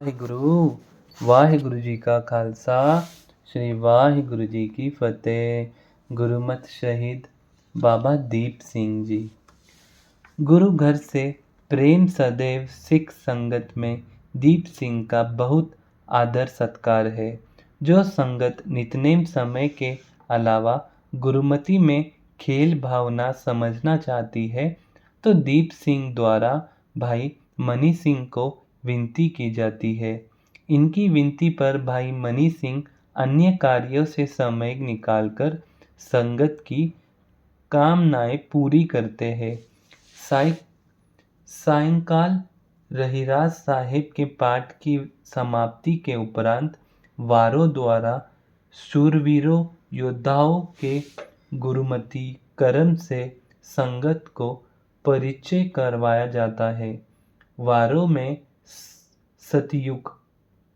ਵਾਹਿਗੁਰੂ ਵਾਹਿਗੁਰੂ ਜੀ का खालसा श्री वाहिगुरु जी की फतेह। गुरुमत शहीद बाबा दीप सिंह जी। गुरु घर से प्रेम सदैव सिख संगत में दीप सिंह का बहुत आदर सत्कार है। जो संगत नितनेम समय के अलावा गुरुमति में खेल भावना समझना चाहती है तो दीप सिंह द्वारा भाई मनी सिंह को विनती की जाती है। इनकी विनती पर भाई मनी सिंह अन्य कार्यों से समय निकालकर संगत की कामनाएं पूरी करते हैं। सायंकाल रहीराज साहिब के पाठ की समाप्ति के उपरांत वारों द्वारा शूरवीरों योद्धाओं के गुरुमति कर्म से संगत को परिचय करवाया जाता है। वारों में सतयुग,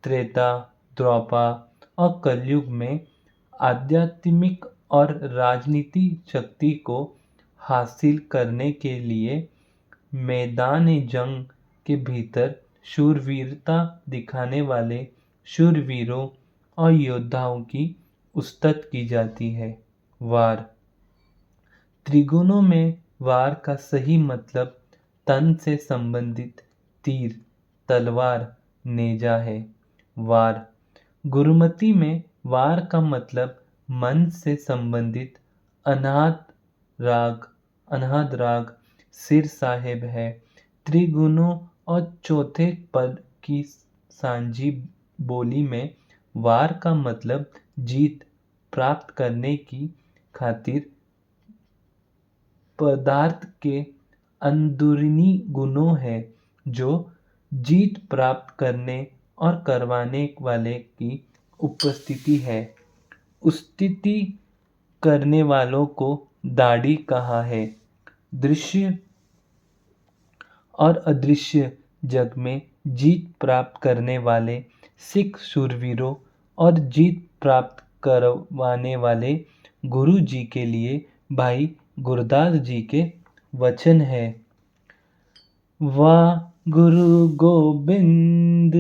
त्रेता, द्वापर और कलयुग में आध्यात्मिक और राजनीतिक शक्ति को हासिल करने के लिए मैदान जंग के भीतर शूरवीरता दिखाने वाले शूरवीरों और योद्धाओं की उस्तत की जाती है। वार त्रिगुणों में वार का सही मतलब तन से संबंधित तीर, तलवार, नेजा है। वार गुरुमति में वार का मतलब मन से संबंधित अनाहत राग सिर साहेब है। त्रिगुणों और चौथे पद की सांझी बोली में वार का मतलब जीत प्राप्त करने की खातिर पदार्थ के अंदरूनी गुणों है जो जीत प्राप्त करने और करवाने वाले की उपस्थिति है। स्तुति करने वालों को दाढ़ी कहा है। दृश्य और अदृश्य जग में जीत प्राप्त करने वाले सिख शूरवीरों और जीत प्राप्त करवाने वाले गुरु जी के लिए भाई गुरदास जी के वचन है। वाह गुरु गोबिंद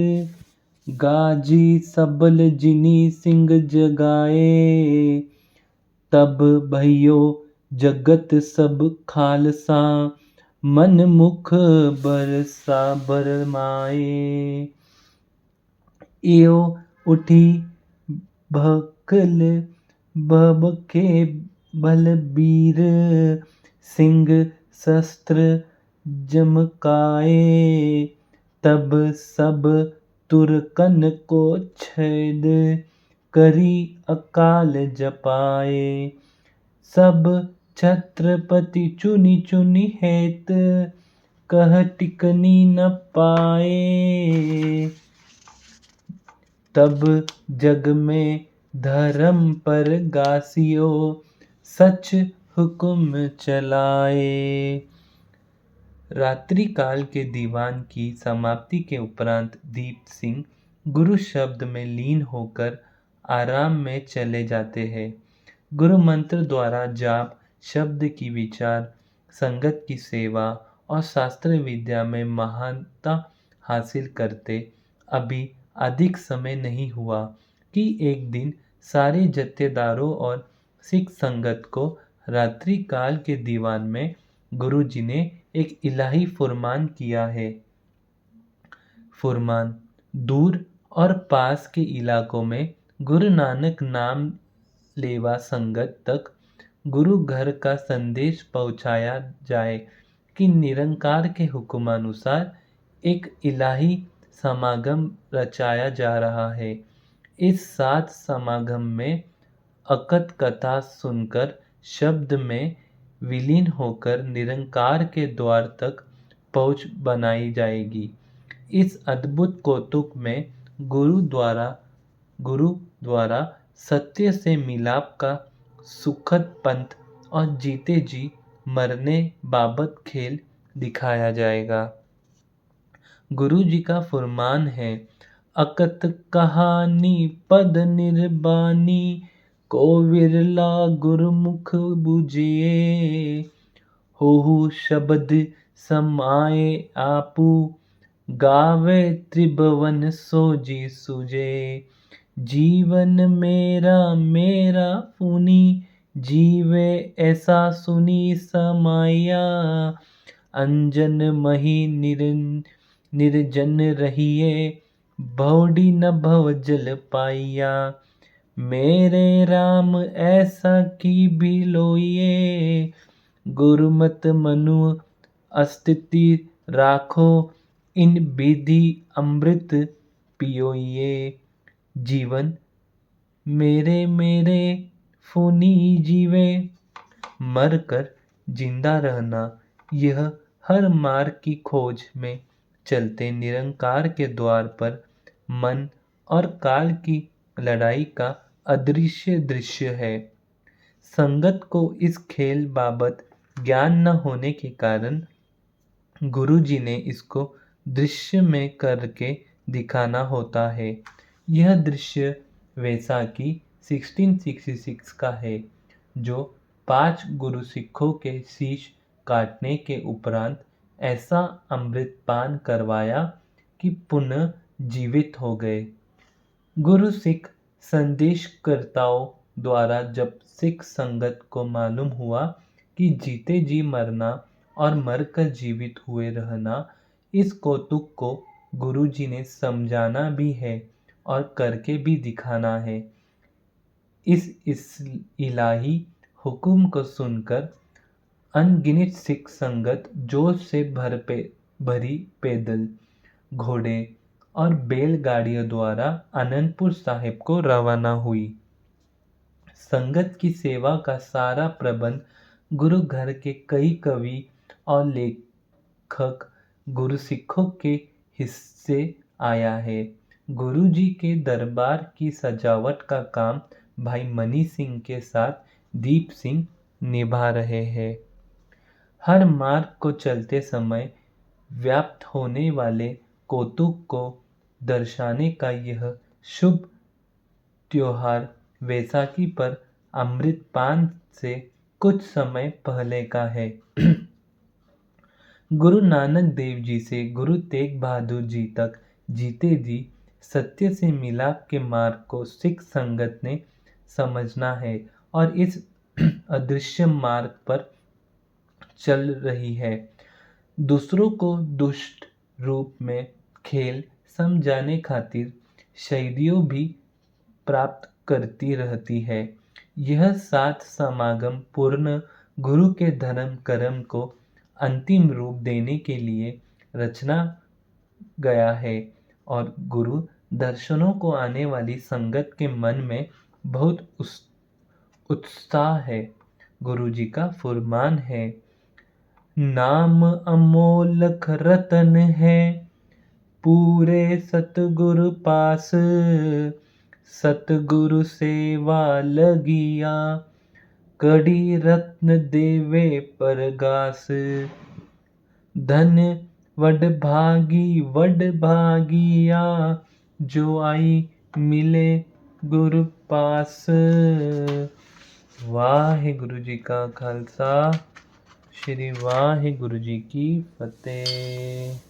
गाजी सबल जिनी सिंह जगाए तब भयो जगत सब खालसा मन मुख बरसा बरमाए। एओ उठी भकल बबके बलबीर सिंह शस्त्र जमकाए तब सब तुरकन को छेद करी अकाल जपाए। सब छत्रपति चुनी चुनी हेत कह टिकनी न पाए। तब जग में धर्म पर गासियो सच हुक्म चलाए। रात्रि काल के दीवान की समाप्ति के उपरांत दीप सिंह गुरु शब्द में लीन होकर आराम में चले जाते हैं। गुरु मंत्र द्वारा जाप शब्द की विचार, संगत की सेवा और शास्त्र विद्या में महानता हासिल करते अभी अधिक समय नहीं हुआ कि एक दिन सारे जत्थेदारों और सिख संगत को रात्रि काल के दीवान में गुरु जी ने एक इलाही फुरमान किया है। फुरमान दूर और पास के इलाकों में गुरु नानक नाम लेवा संगत तक गुरु घर का संदेश पहुंचाया जाए कि निरंकार के हुक्मानुसार एक इलाही समागम रचाया जा रहा है। इस सात समागम में अकत कथा सुनकर शब्द में विलीन होकर निरंकार के द्वार तक पहुंच बनाई जाएगी। इस अद्भुत कौतुक में गुरु द्वारा सत्य से मिलाप का सुखद पंथ और जीते जी मरने बाबत खेल दिखाया जाएगा। गुरु जी का फुरमान है, अकत कहानी पद निर्बानी को विरला गुरुमुख बुझिए। होहु शब्द समाए आपू गावे त्रिभुवन सोजी सुजे। जीवन मेरा मेरा पुनि, जीवे ऐसा सुनी समाया। अंजन मही निर्जन रहिए, भौडी न भव जल पाइया। मेरे राम ऐसा की भी लोइए, गुरुमत मनु अस्तिति राखो। इन विधि अमृत पियोइए। जीवन मेरे मेरे फुनी जीवे। मर कर जिंदा रहना, यह हर मार्ग की खोज में चलते निरंकार के द्वार पर मन और काल की लड़ाई का अदृश्य दृश्य है। संगत को इस खेल बाबत ज्ञान न होने के कारण गुरु जी ने इसको दृश्य में करके दिखाना होता है। यह दृश्य वैसाखी 1666 का है, जो 5 गुरु सिखों के शीश काटने के उपरांत ऐसा अमृत पान करवाया कि पुनः जीवित हो गए। गुरु सिख संदेशकर्ताओं द्वारा जब सिख संगत को मालूम हुआ कि जीते जी मरना और मरकर जीवित हुए रहना, इस कौतुक को गुरु जी ने समझाना भी है और करके भी दिखाना है। इस इलाही हुक्म को सुनकर अनगिनत सिख संगत जोश से भरी पैदल, घोड़े और बैलगाड़ियों द्वारा आनंदपुर साहिब को रवाना हुई। संगत की सेवा का सारा प्रबंध गुरु घर के कई कवि और लेखक गुरु सिखों के हिस्से आया है। गुरु जी के दरबार की सजावट का काम भाई मनी सिंह के साथ दीप सिंह निभा रहे हैं। हर मार्ग को चलते समय व्याप्त होने वाले कौतुक को दर्शाने का यह शुभ त्योहार वैसाखी पर अमृतपान से कुछ समय पहले का है। गुरु नानक देव जी से गुरु तेग बहादुर जी तक जीते जी सत्य से मिलाप के मार्ग को सिख संगत ने समझना है और इस अदृश्य मार्ग पर चल रही है। दूसरों को दुष्ट रूप में खेल समझाने खातिर शहीदियों भी प्राप्त करती रहती है। यह 7 समागम पूर्ण गुरु के धर्म कर्म को अंतिम रूप देने के लिए रचना गया है और गुरु दर्शनों को आने वाली संगत के मन में बहुत उत्साह है। गुरु जी का फरमान है, नाम अमोलक रतन है, पूरे सतगुरु पास। सतगुरु सेवा लगिया, कड़ी रत्न देवे परगास। धन वड भागिया, जो आई मिले गुरु पास। वाहिगुरु जी का खालसा, श्री वाहिगुरु जी की फतेह।